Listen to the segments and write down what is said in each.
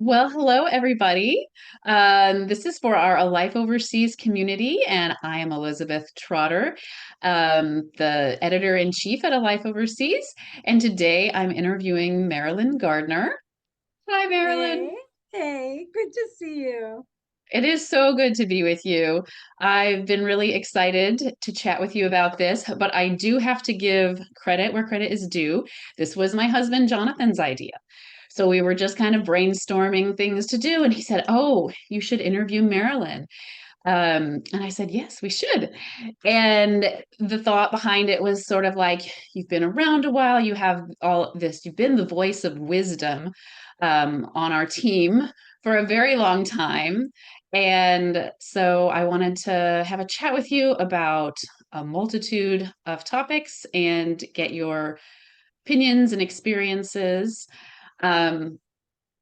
Well, hello, everybody. This is for our A Life Overseas community, and I am Elizabeth Trotter, the editor-in-chief at A Life Overseas. And today I'm interviewing Marilyn Gardner. Hi, Hey, Marilyn. hey, good to see you. It is so good to be with you. I've been really excited to chat with you about this, but I do have to give credit where credit is due. This was my husband Jonathan's idea. So we were just kind of brainstorming things to do, and he said, "Oh, you should interview Marilyn." And I said, "Yes, we should." And the thought behind it was sort of like, you've been around a while, you have all this, you've been the voice of wisdom on our team for a very long time. And so I wanted to have a chat with you about a multitude of topics and get your opinions and experiences. Um,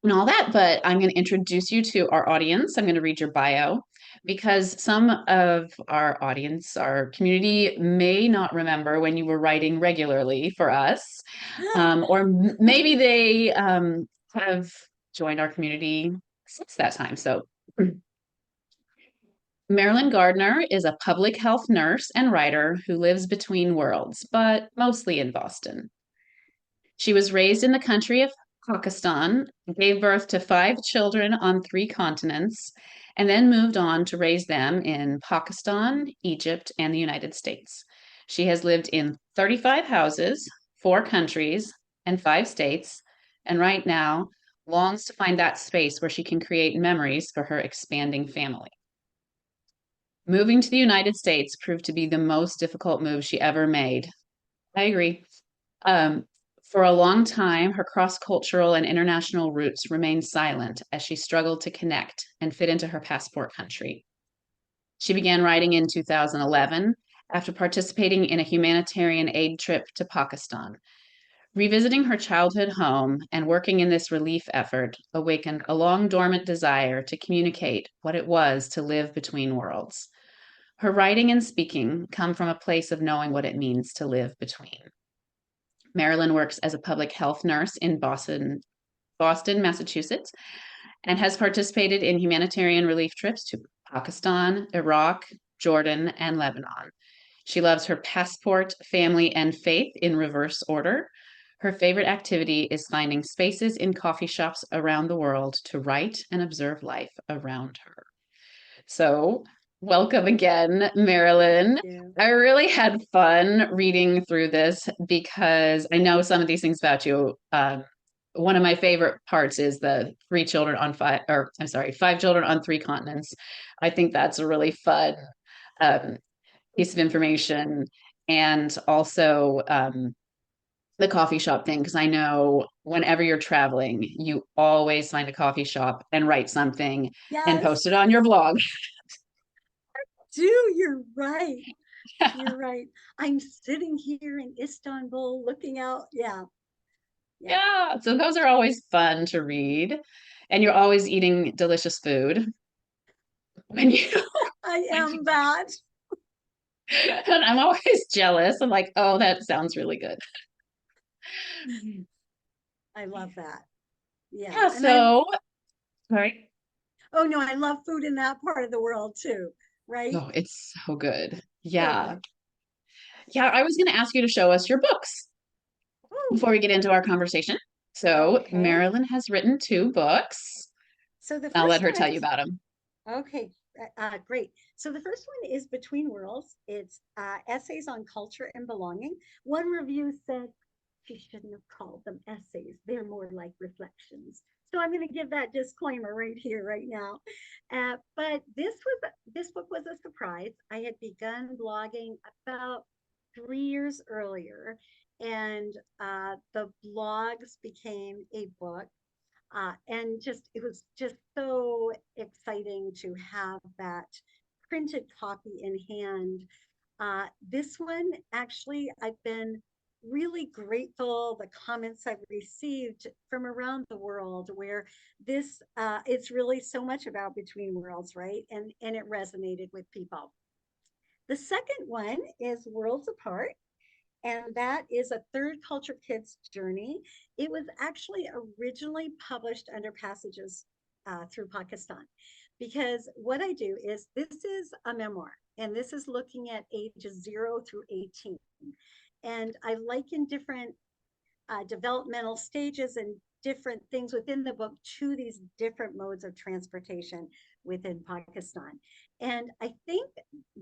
and all that, but I'm going to introduce you to our audience. I'm going to read your bio because some of our audience, our community, may not remember when you were writing regularly for us, or maybe they have joined our community since that time. So, Marilyn Gardner is a public health nurse and writer who lives between worlds, but mostly in Boston. She was raised in the country of Pakistan, gave birth to five children on three continents, and then moved on to raise them in Pakistan, Egypt, and the United States. She has lived in 35 houses, four countries, and five states, and right now longs to find that space where she can create memories for her expanding family. Moving to the United States proved to be the most difficult move she ever made. I agree. Um, for a long time, her cross cultural and international roots remained silent as she struggled to connect and fit into her passport country. She began writing in 2011 after participating in a humanitarian aid trip to Pakistan. Revisiting her childhood home and working in this relief effort awakened a long dormant desire to communicate what it was to live between worlds. Her writing and speaking come from a place of knowing what it means to live between. Marilyn works as a public health nurse in Boston, Massachusetts, and has participated in humanitarian relief trips to Pakistan, Iraq, Jordan, and Lebanon. She loves her passport, family, and faith in reverse order. Her favorite activity is finding spaces in coffee shops around the world to write and observe life around her. So, welcome again, Marilyn. Yeah. I really had fun reading through this because I know some of these things about you. One of my favorite parts is the three children on five, or I'm sorry, five children on three continents. I think that's a really fun um, piece of information. And also the coffee shop thing, because I know whenever you're traveling, you always find a coffee shop and write something and post Yes, it on your blog. you're right. You're right. I'm sitting here in Istanbul looking out. Yeah, yeah. Yeah, so those are always fun to read. And you're always eating delicious food when you I when am that. and I'm always jealous. I'm like, oh, that sounds really good. I love that. Yeah. Yeah, And I, so sorry. oh no, I love food in that part of the world too, right? Oh, it's so good. So good. Yeah. Yeah, I was gonna ask you to show us your books Oh, before we get into our conversation. So okay. Marilyn has written two books. So the I'll let first her one tell you is about them. okay, great. So the first one is Between Worlds. It's essays on culture and belonging. One review said she shouldn't have called them essays. They're more like reflections. So I'm going to give that disclaimer right here, right now. But this book was a surprise. I had begun blogging about 3 years earlier, and the blogs became a book, and just it was just so exciting to have that printed copy in hand. This one, actually, I've been really grateful the comments I've received from around the world, where this it's really so much about between worlds, right? And it resonated with people. The second one is Worlds Apart, and that is a third culture kid's journey. It was actually originally published under Passages through Pakistan, because what I do is this is a memoir, and this is looking at ages 0 through 18. And I liken different developmental stages and different things within the book to these different modes of transportation within Pakistan. And I think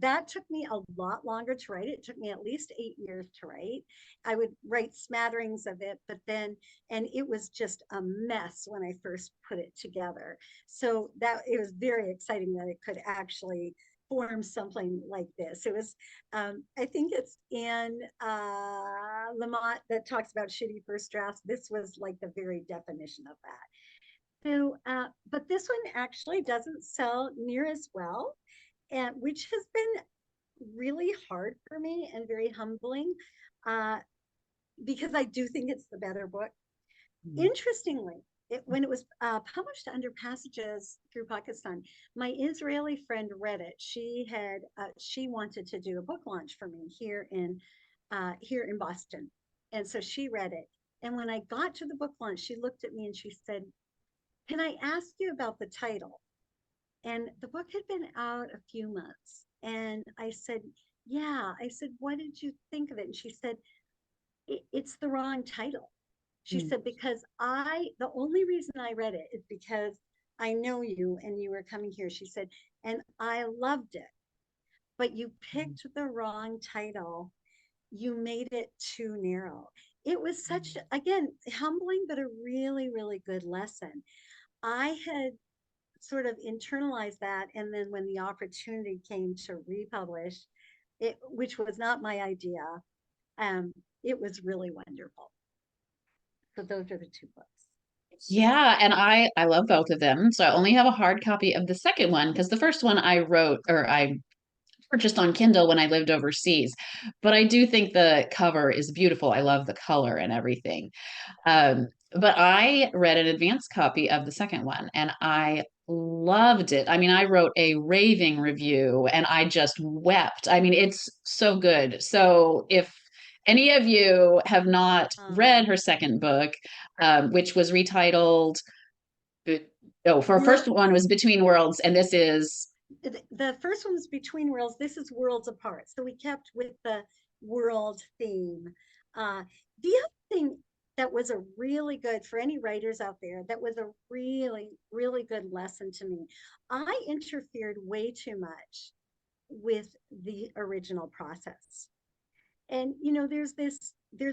that took me a lot longer to write. It took me at least 8 years to write. I would write smatterings of it, but then, and it was just a mess when I first put it together. So that it was very exciting that it could actually form something like this. It was, I think it's in Lamont that talks about shitty first drafts. This was like the very definition of that. So, but this one actually doesn't sell near as well, and which has been really hard for me and very humbling, uh, because I do think it's the better book. Interestingly, when it was published under Passages through Pakistan, my Israeli friend read it. She wanted to do a book launch for me here in Boston, and so she read it. And when I got to the book launch, she looked at me and she said, "Can I ask you about the title?" And the book had been out a few months, and I said, "Yeah." I said, "What did you think of it?" And she said, "It's the wrong title." She Mm. said, because the only reason I read it is because I know you and you were coming here. She said, and I loved it, but you picked the wrong title. You made it too narrow. It was such, again, humbling, but a really, really good lesson. I had sort of internalized that. And then when the opportunity came to republish it, which was not my idea, um, it was really wonderful. So those are the two books. Yeah, and I love both of them. So I only have a hard copy of the second one because the first one I wrote or I purchased on Kindle when I lived overseas. But I do think the cover is beautiful. I love the color and everything. But I read an advanced copy of the second one and I loved it. I mean, I wrote a raving review and I just wept. I mean, it's so good. So if any of you have not read her second book, which was retitled, oh, for first World, one was Between Worlds, and this is, the first one was Between Worlds. This is Worlds Apart. So we kept with the world theme. The other thing that was a really good for any writers out there, that was a really, really good lesson to me. I interfered way too much with the original process. And there's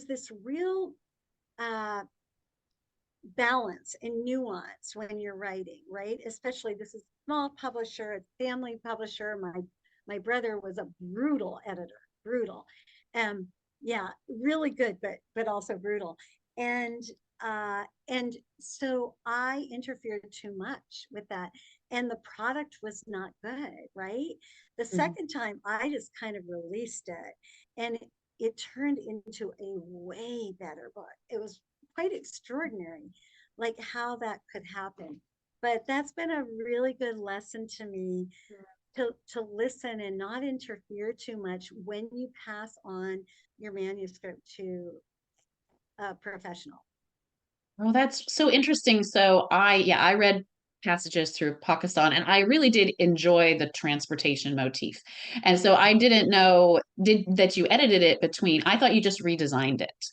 this real uh, balance and nuance when you're writing, right? Especially this is a small publisher, a family publisher. My brother was a brutal editor, brutal. Yeah, really good, but also brutal. And so I interfered too much with that. And the product was not good, right? The Mhm. second time I just kind of released it, and it turned into a way better book. It was quite extraordinary, like how that could happen. But that's been a really good lesson to me, to listen and not interfere too much when you pass on your manuscript to a professional. Oh, that's so interesting. So yeah, I read passages through Pakistan and I really did enjoy the transportation motif. And so I didn't know did that you edited it between. I thought you just redesigned it.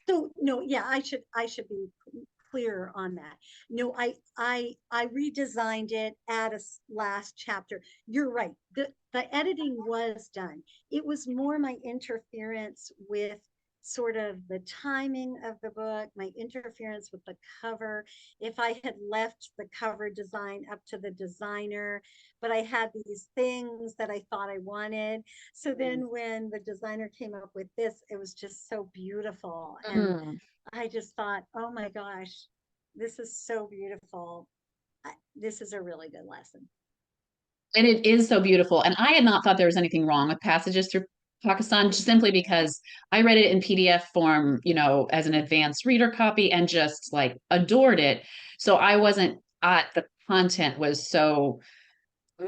So no, yeah, I should be clearer on that. No, I redesigned it at a last chapter. You're right. The editing was done. It was more my interference with sort of the timing of the book, my interference with the cover. If I had left the cover design up to the designer, but I had these things that I thought I wanted. So then when the designer came up with this, it was just so beautiful. And Mm. I just thought, oh my gosh, this is so beautiful. This is a really good lesson. And it is so beautiful. And I had not thought there was anything wrong with passages through Pakistan, just simply because I read it in PDF form, as an advanced reader copy and just like adored it. So I wasn't, the content was so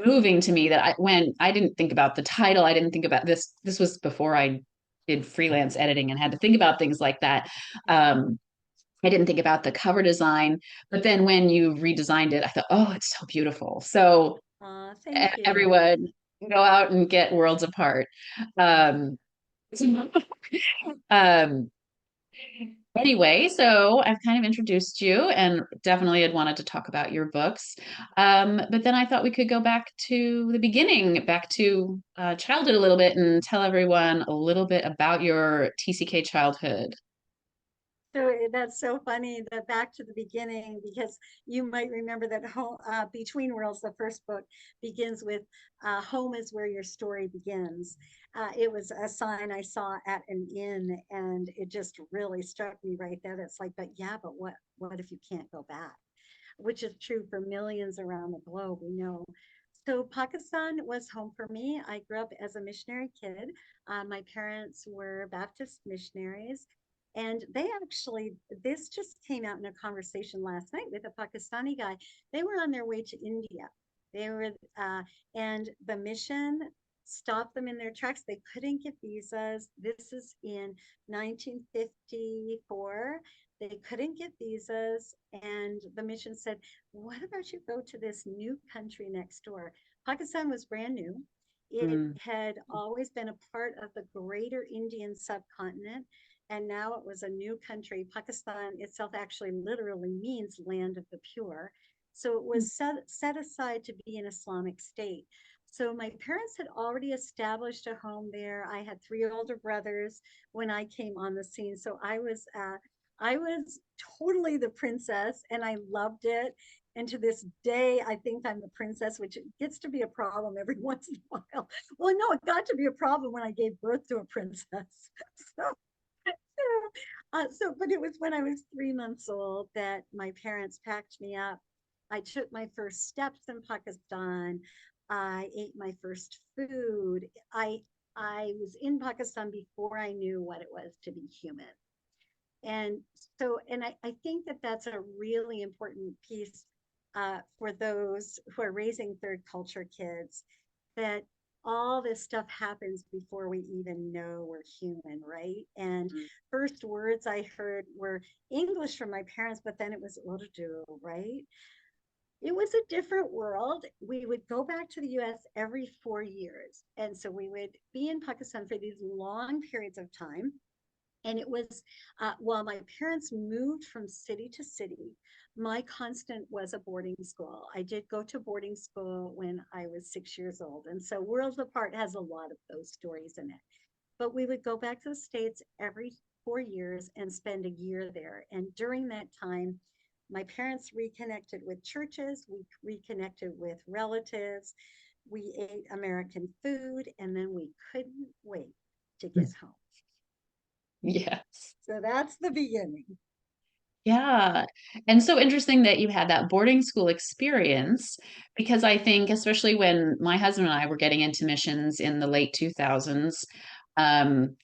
moving to me that when I didn't think about the title, I didn't think about this. This was before I did freelance editing and had to think about things like that. Um, I didn't think about the cover design, but then when you redesigned it, I thought, oh, it's so beautiful. So Thank you. everyone go out and get Worlds Apart. Um, um, anyway, so I've kind of introduced you and definitely had wanted to talk about your books. But then I thought we could go back to the beginning, back to childhood a little bit and tell everyone a little bit about your TCK childhood. So that's so funny that back to the beginning, because you might remember that home, Between Worlds, the first book, begins with home is where your story begins. It was a sign I saw at an inn, and it just really struck me right there. It's like, but yeah, but what if you can't go back? Which is true for millions around the globe, we know. So Pakistan was home for me. I grew up as a missionary kid. My parents were Baptist missionaries. And they actually, this just came out in a conversation last night with a Pakistani guy. They were on their way to India. They were, and the mission stopped them in their tracks. They couldn't get visas. This is in 1954. They couldn't get visas. And the mission said, what about you go to this new country next door? Pakistan was brand new. It Mm, had always been a part of the greater Indian subcontinent, and now it was a new country. Pakistan itself actually literally means land of the pure. So it was set aside to be an Islamic state. So my parents had already established a home there. I had three older brothers when I came on the scene. So I was totally the princess, and I loved it. And to this day, I think I'm the princess, which gets to be a problem every once in a while. Well, no, it got to be a problem when I gave birth to a princess. So but it was when I was 3 months old that my parents packed me up. I took my first steps in Pakistan. I ate my first food. I was in Pakistan before I knew what it was to be human. And I think that that's a really important piece for those who are raising third culture kids, that all this stuff happens before we even know we're human, right? And mm, first words I heard were English from my parents, but then it was Urdu, right? It was a different world. We would go back to the US every 4 years. And so we would be in Pakistan for these long periods of time. And it was while my parents moved from city to city, my constant was a boarding school. I did go to boarding school when I was 6 years old. And so Worlds Apart has a lot of those stories in it. But we would go back to the States every 4 years and spend a year there. And during that time, my parents reconnected with churches, we reconnected with relatives, we ate American food, and then we couldn't wait to get mm. home. Yes. So that's the beginning. Yeah. And so interesting that you had that boarding school experience because I think, especially when my husband and I were getting into missions in the late 2000s, um,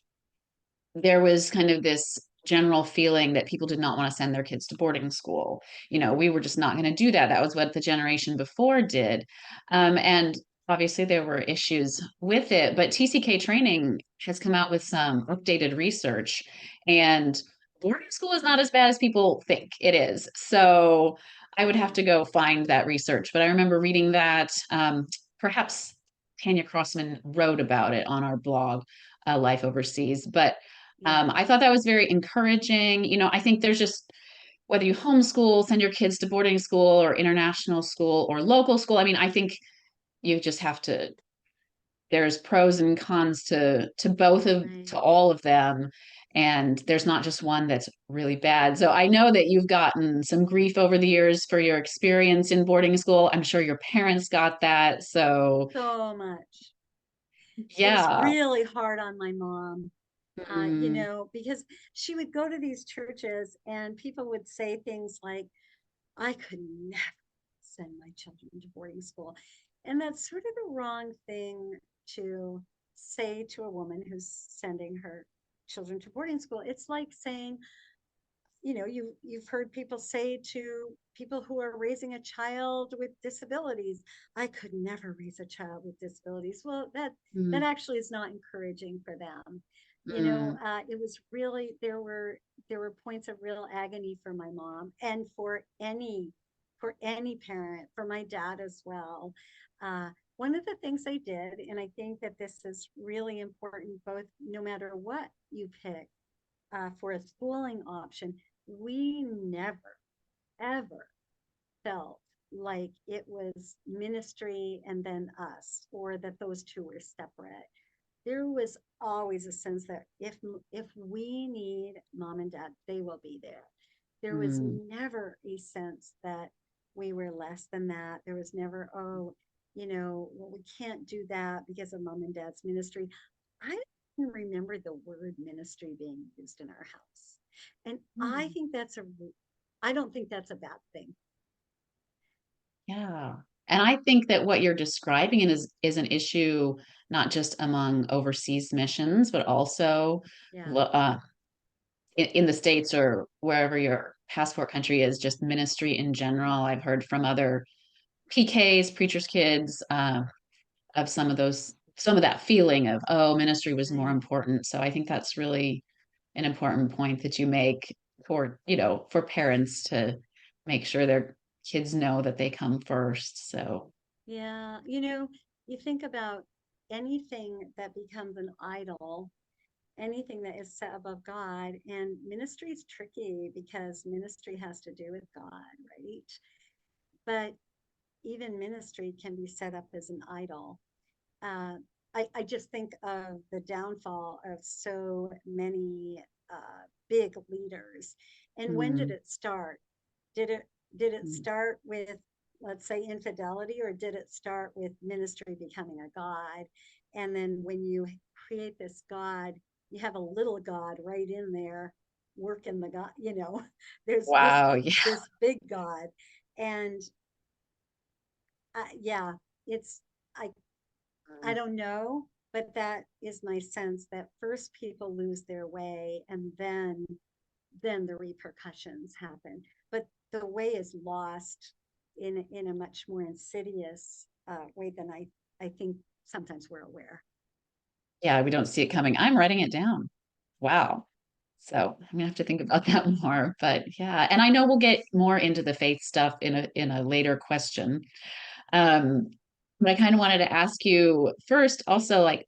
there was kind of this general feeling that people did not want to send their kids to boarding school. You know, we were just not going to do that. That was what the generation before did. And obviously, there were issues with it, but TCK training has come out with some updated research, and boarding school is not as bad as people think it is. So I would have to go find that research. But I remember reading that. Perhaps Tanya Crossman wrote about it on our blog, Life Overseas. But I Yes. thought that was very encouraging. You know, I think there's just whether you homeschool, send your kids to boarding school or international school or local school. I mean, I think you just have to. There's pros and cons to both of Right. to all of them, and there's not just one that's really bad. So I know that you've gotten some grief over the years for your experience in boarding school. I'm sure your parents got that. So So much. It was yeah. really hard on my mom, Mm, because she would go to these churches and people would say things like, I could never send my children to boarding school. And that's sort of the wrong thing to say to a woman who's sending her children to boarding school. It's like saying, you've heard people say to people who are raising a child with disabilities, I could never raise a child with disabilities. Well, that mm, actually is not encouraging for them. Mm, It was really, there were points of real agony for my mom and for any parent, for my dad as well. Uh, One of the things I did, and I think that this is really important, both no matter what you pick for a schooling option, we never, ever felt like it was ministry and then us, or that those two were separate. There was always a sense that if we need mom and dad, they will be there. There was mm. never a sense that we were less than that. There was never, oh, well, we can't do that because of mom and dad's ministry. I don't remember the word ministry being used in our house. And Mm. I don't think that's a bad thing. Yeah. And I think that what you're describing is an issue not just among overseas missions, but also Yeah. lo- uh, in the States or wherever your passport country is, just ministry in general. I've heard from other PKs, preachers' kids, of some of that feeling of, oh, ministry was more Right. important. So I think that's really an important point that you make for parents to make sure their kids know that they come first. So, Yeah. You think about anything that becomes an idol, anything that is set above God, and ministry is tricky because ministry has to do with God, right? But even ministry can be set up as an idol. uh, I just think of the downfall of so many big leaders. And when did mm, it start? Did it did it start with, let's say, infidelity, or did it start with ministry becoming a god? And then when you create this god, you have a little god right in there working the god. There's this wow, yeah. this big god, and yeah, it's I I don't know, but that is my sense that first people lose their way, and then the repercussions happen. But the way is lost in a much more insidious way than I think sometimes we're aware. Yeah, we don't see it coming. I'm writing it down. Wow. So I'm gonna have to think about that more. But yeah, and I know we'll get more into the faith stuff in a later question. Um, but I kind of wanted to ask you first also like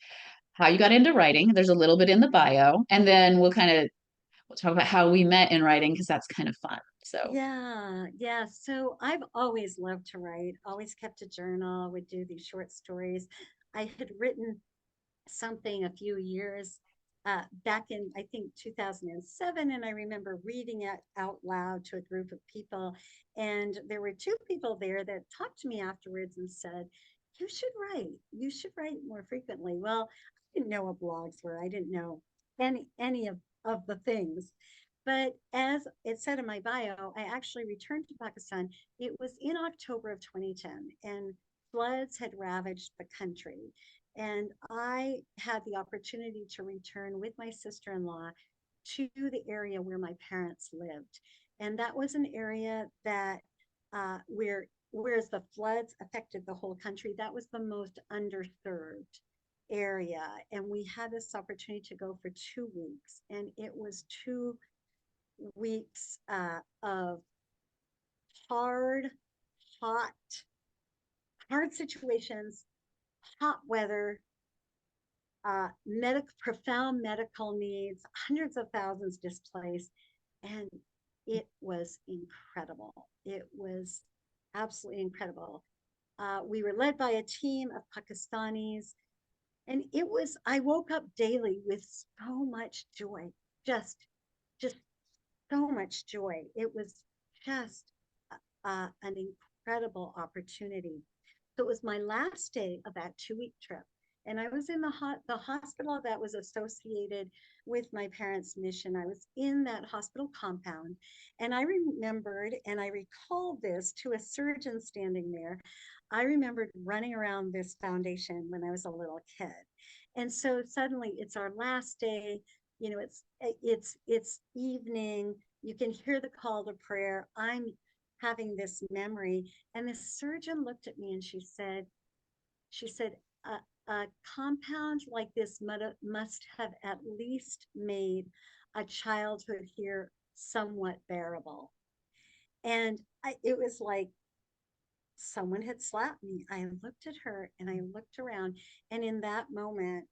how you got into writing. There's a little bit in the bio, and then we'll talk about how we met in writing because that's kind of fun. So Yeah, yeah. So I've always loved to write, always kept a journal, would do these short stories. I had written something a few years back in, I think, 2007. And I remember reading it out loud to a group of people. And there were two people there that talked to me afterwards and said, you should write. You should write more frequently. Well, I didn't know what blogs were. I didn't know any of the things. But as it said in my bio, I actually returned to Pakistan. It was in October of 2010, and floods had ravaged the country. And I had the opportunity to return with my sister in law to the area where my parents lived. And that was an area that, whereas the floods affected the whole country, that was the most underserved area. And we had this opportunity to go for 2 weeks. And it was 2 weeks of hard, hot, hard situations, hot weather, profound medical needs, hundreds of thousands displaced, and it was incredible. It was absolutely incredible. We were led by a team of Pakistanis, and I woke up daily with so much joy, just, just so much joy. It was just an incredible opportunity. So it was my last day of that 2 week trip. And I was in the hospital that was associated with my parents' mission. I was in that hospital compound. And I remembered, and I recalled this to a surgeon standing there. I remembered running around this foundation when I was a little kid. And so suddenly it's our last day. It's evening. You can hear the call to prayer. I'm having this memory. And the surgeon looked at me and she said, uh, a compound like this must have at least made a childhood here somewhat bearable. And it was like someone had slapped me. I looked at her and I looked around, and in that moment,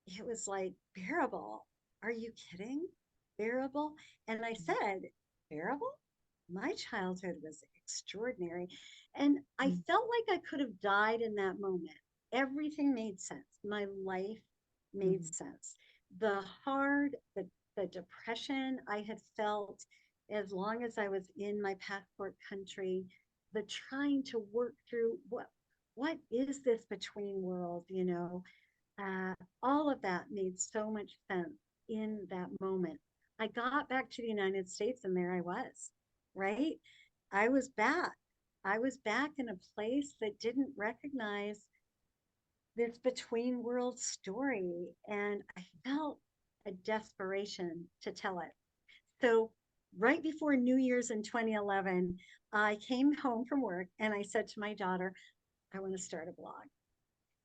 it was like, bearable. Are you kidding? Bearable? And I said, bearable? My childhood was extraordinary. And I felt like I could have died in that moment. Everything made sense. My life made sense. The hard, the depression I had felt as long as I was in my passport country, the trying to work through what is this between world, all of that made so much sense in that moment. I got back to the United States and there I was, right? I was back. I was back in a place that didn't recognize this between world story. And I felt a desperation to tell it. So, right before New Year's in 2011, I came home from work and I said to my daughter, I want to start a blog.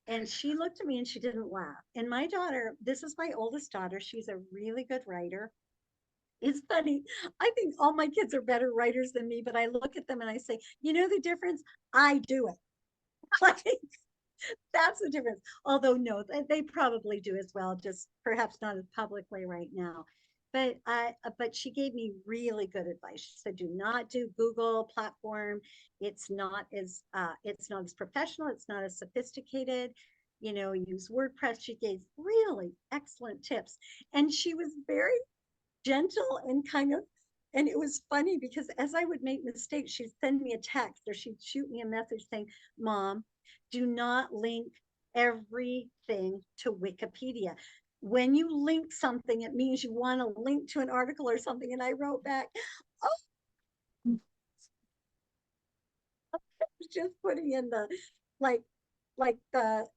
And she looked at me and she didn't laugh. And my daughter, this is my oldest daughter, she's a really good writer. It's funny. I think all my kids are better writers than me, but I look at them and I say, you know the difference? I do it. Like, that's the difference. Although, no, they probably do as well, just perhaps not as publicly right now. But she gave me really good advice. She said, do not do Google platform. It's not as professional. It's not as sophisticated. Use WordPress. She gave really excellent tips, and she was very gentle and and it was funny because as I would make mistakes, she'd send me a text or she'd shoot me a message saying, Mom, do not link everything to Wikipedia. When you link something, it means you want to link to an article or something. And I wrote back, oh, I was just putting in the like the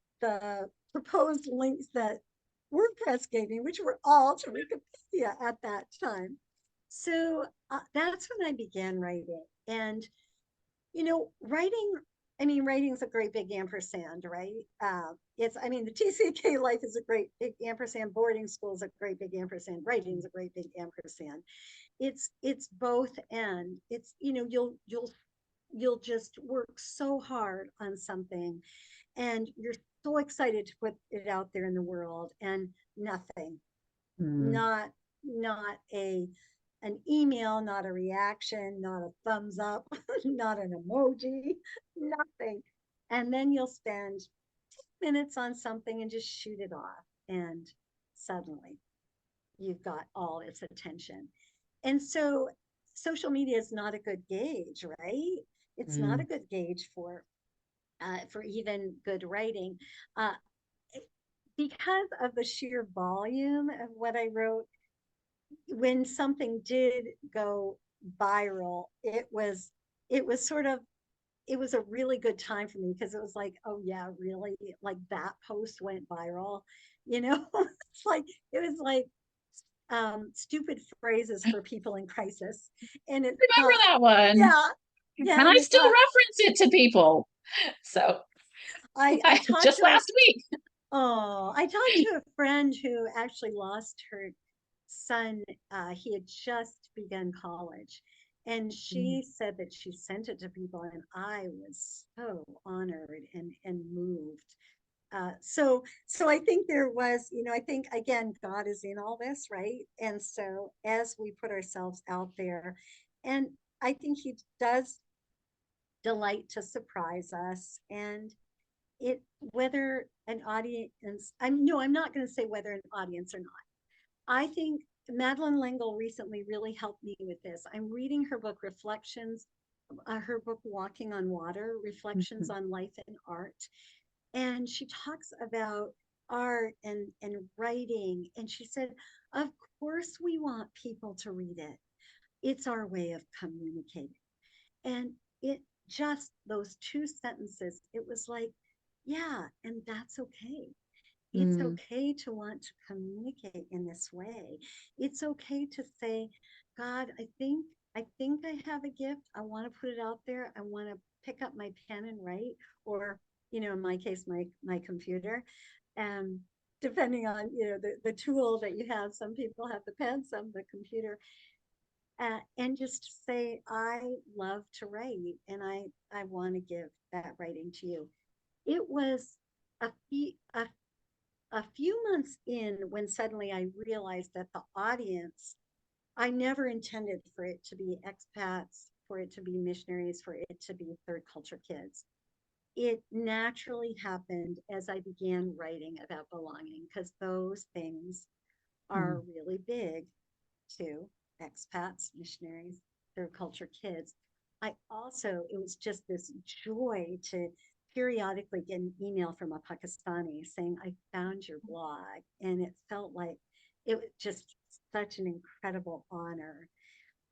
proposed links that WordPress gave me, which were all to Wikipedia at that time. So that's when I began writing. And, writing, writing's a great big ampersand, right? The TCK life is a great big ampersand. Boarding school is a great big ampersand. Writing is a great big ampersand. It's both, and it's, you'll just work so hard on something and you're so excited to put it out there in the world, and nothing, not an email, not a reaction, not a thumbs up, not an emoji, nothing. And then you'll spend 10 minutes on something and just shoot it off, and suddenly you've got all its attention. And so social media is not a good gauge, right? It's not a good gauge for even good writing. Uh, because of the sheer volume of what I wrote, when something did go viral, it was a really good time for me because it was like, oh yeah, really? Like that post went viral, it's like it was like stupid phrases for people in crisis. And it Remember got, that one? yeah, yeah, And and I it still got, reference it to people. So I talked just to last week. I talked to a friend who actually lost her son. He had just begun college, and she said that she sent it to people, and I was so honored and moved. So I think there was, I think again, God is in all this, right? And so as we put ourselves out there, and I think He does delight to surprise us, and it whether an audience, I'm not going to say whether an audience or not. I think Madeline L'Engle recently really helped me with this. I'm reading her book Reflections, her book Walking on Water, Reflections on Life and Art, and she talks about art and writing, and she said, of course we want people to read it. It's our way of communicating. And it just those two sentences, it was like, yeah, and that's okay. It's okay to want to communicate in this way. It's okay to say, God, I think I have a gift. I want to put it out there. I want to pick up my pen and write, or in my case, my computer. And depending on, the tool that you have, some people have the pen, some the computer. And just say, I love to write, and I want to give that writing to you. It was a few, a few months in when suddenly I realized that the audience, I never intended for it to be expats, for it to be missionaries, for it to be third culture kids. It naturally happened as I began writing about belonging, because those things are Mm. really big to expats, missionaries, third culture kids. It was just this joy to periodically get an email from a Pakistani saying, I found your blog. And it felt like it was just such an incredible honor.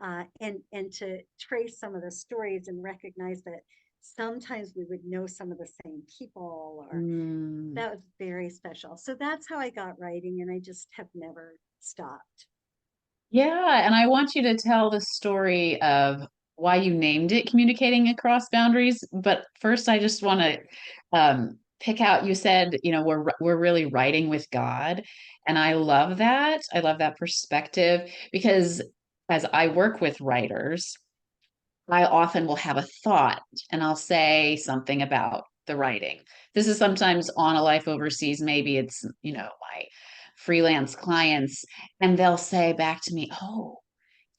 And to trace some of the stories and recognize that sometimes we would know some of the same people, or Mm. that was very special. So that's how I got writing, and I just have never stopped. Yeah, and I want you to tell the story of why you named it Communicating Across Boundaries. But first, I just want to pick out, you said, we're really writing with God. And I love that. I love that perspective because as I work with writers, I often will have a thought and I'll say something about the writing. This is sometimes on a life overseas. Maybe it's, my freelance clients, and they'll say back to me, oh,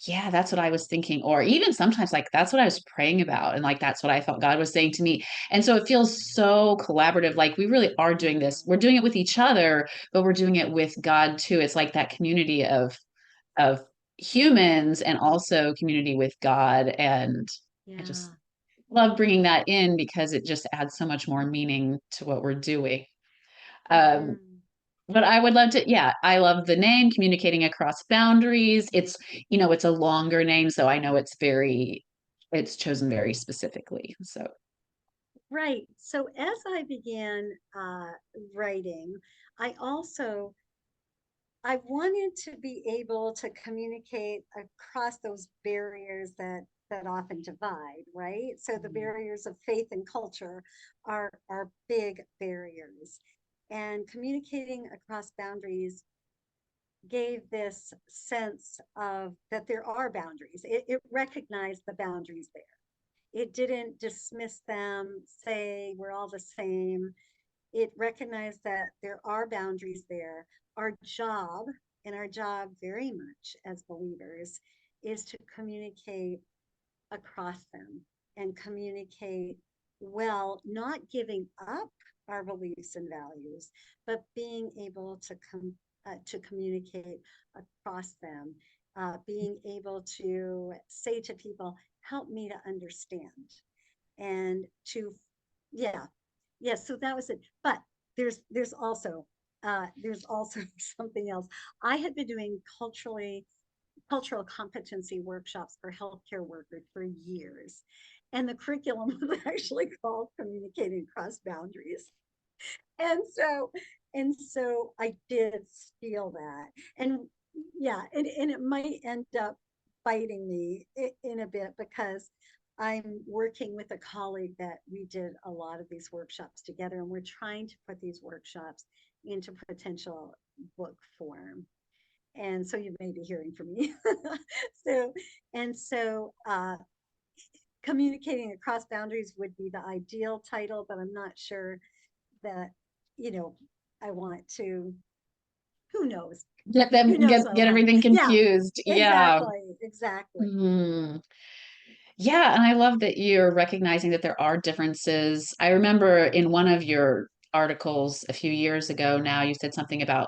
yeah, that's what I was thinking. Or even sometimes, like, that's what I was praying about. And like, that's what I thought God was saying to me. And so it feels so collaborative. Like, we really are doing this. We're doing it with each other, but we're doing it with God too. It's like that community of humans and also community with God. And I just Yeah. love bringing that in because it just adds so much more meaning to what we're doing. Um, Hmm. but I would love to, yeah, I love the name Communicating Across Boundaries. It's a longer name, so I know it's chosen very specifically. So, Right. So as I began writing, I also I wanted to be able to communicate across those barriers that often divide, right? So the mm, barriers of faith and culture are big barriers. And communicating across boundaries gave this sense of that there are boundaries. It recognized the boundaries there. It didn't dismiss them, say we're all the same. It recognized that there are boundaries there. Our job, and our job very much as believers, is to communicate across them and communicate well, not giving up our beliefs and values, but being able to communicate across them, being able to say to people, "Help me to understand," and to, yeah, yes. So that was it. But there's also something else. I had been doing cultural competency workshops for healthcare workers for years. And the curriculum was actually called Communicating Across Boundaries. And so, and so I did steal that. And yeah, and it might end up biting me in a bit, because I'm working with a colleague that we did a lot of these workshops together, and we're trying to put these workshops into potential book form. And so you may be hearing from me. so and so Communicating across boundaries would be the ideal title, but I'm not sure that, you know I want to. Who knows? get them Who knows get what'll get happen? everything Yeah, confused. Yeah. exactly. Mm. Yeah, and I love that you're recognizing that there are differences. I remember in one of your articles a few years ago now, you said something about,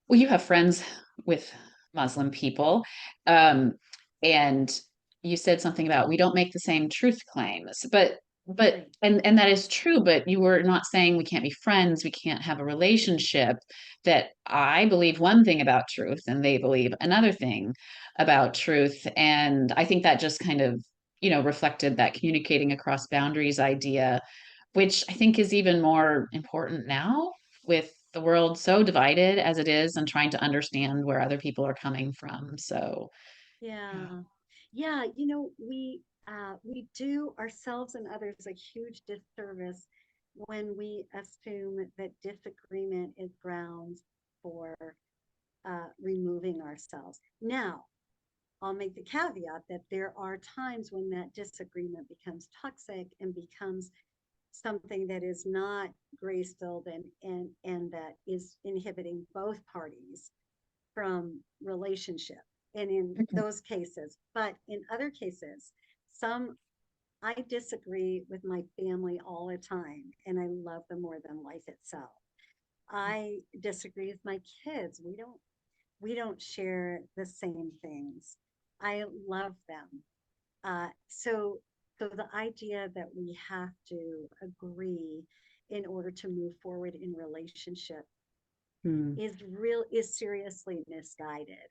well, you have friends with Muslim people, um, and you said something about we don't make the same truth claims, but Right. and that is true, but you were not saying we can't be friends, we can't have a relationship. That I believe one thing about truth and they believe another thing about truth, and I think that just kind of reflected that communicating across boundaries idea, which I think is even more important now with the world so divided as it is and trying to understand where other people are coming from. So, yeah. Yeah. Yeah, we do ourselves and others a huge disservice when we assume that disagreement is grounds for removing ourselves. Now, I'll make the caveat that there are times when that disagreement becomes toxic and becomes something that is not grace filled and that is inhibiting both parties from relationship. And in Mhm. those cases, but in other cases, some I disagree with my family all the time, and I love them more than life itself. I disagree with my kids. We don't share the same things. I love them. So the idea that we have to agree in order to move forward in relationship Mm, is seriously misguided.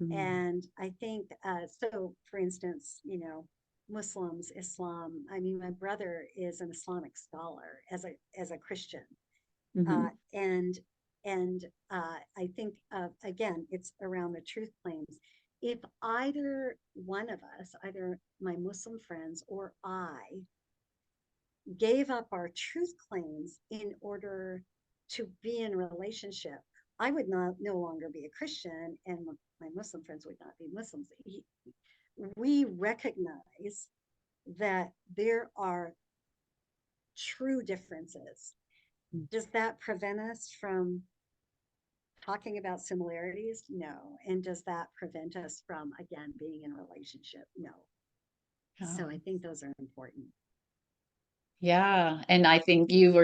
mm, And I think so. For instance, Muslims, Islam. I mean, my brother is an Islamic scholar as a Christian, uh, mhm. and I think again, it's around the truth claims. If either one of us, either my Muslim friends or I, gave up our truth claims in order to be in a relationship, I would not no longer be a Christian, and my Muslim friends would not be Muslims. We recognize that there are true differences. Does that prevent us from talking about similarities? No. And does that prevent us from, again, being in a relationship? No. So I Oh. think those are important. Yeah. And I think you've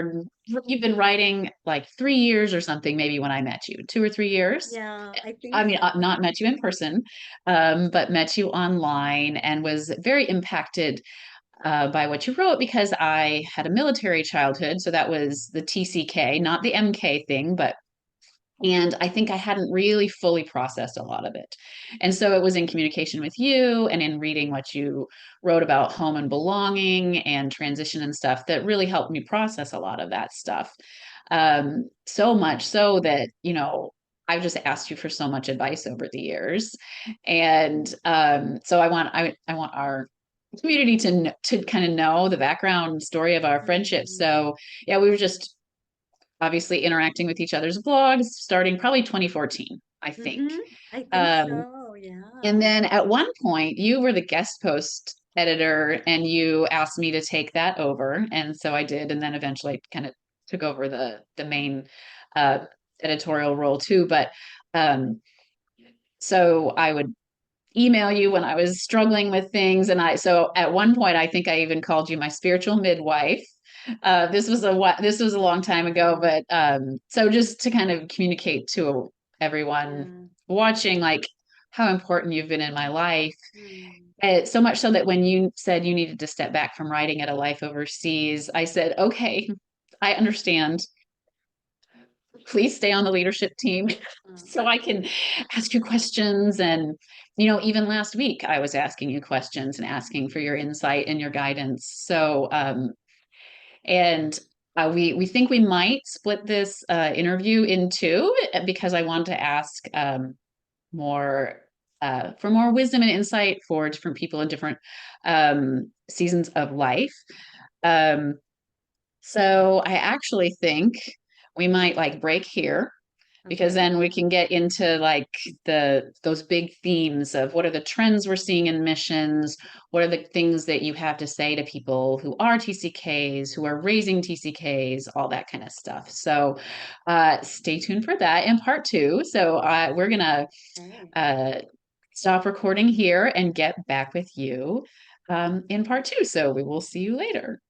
been writing like 3 years or something, maybe when I met you, 2 or 3 years. Yeah, I think I mean, so. not met you in person, but met you online and was very impacted by what you wrote because I had a military childhood. So that was the TCK, not the MK thing, but and I think I hadn't really fully processed a lot of it. And so it was in communication with you and in reading what you wrote about home and belonging and transition and stuff that really helped me process a lot of that stuff. So much so that, I've just asked you for so much advice over the years. And so I want our community to kind of know the background story of our friendship. Mm-hmm. So yeah, we were just obviously interacting with each other's blogs starting probably 2014, I think. Mm-hmm. I think Um, so. and Yeah. then at one point, you were the guest post editor and you asked me to take that over. And so I did. And then eventually I kind of took over the main uh, editorial role too. But um, so I would email you when I was struggling with things. So at one point, I think I even called you my spiritual midwife. This was a long time ago, Mm-hmm. but so just to kind of communicate to everyone Yeah. watching, like how important you've been in my life. Mm. So much so that when you said you needed to step back from writing at a life overseas, I said, okay, I understand. Please stay on the leadership team so I can ask you questions. And, even last week I was asking you questions and asking for your insight and your guidance. So, and we think we might split this interview in two because I want to ask more for more wisdom and insight for different people in different seasons of life. Um, so I actually think we might like break here because Okay. then we can get into like those big themes of what are the trends we're seeing in missions, what are the things that you have to say to people who are TCKs, who are raising TCKs, all that kind of stuff. So stay tuned for that in part two. So we're gonna Okay. uh, stop recording here and get back with you in part two. So we will see you later.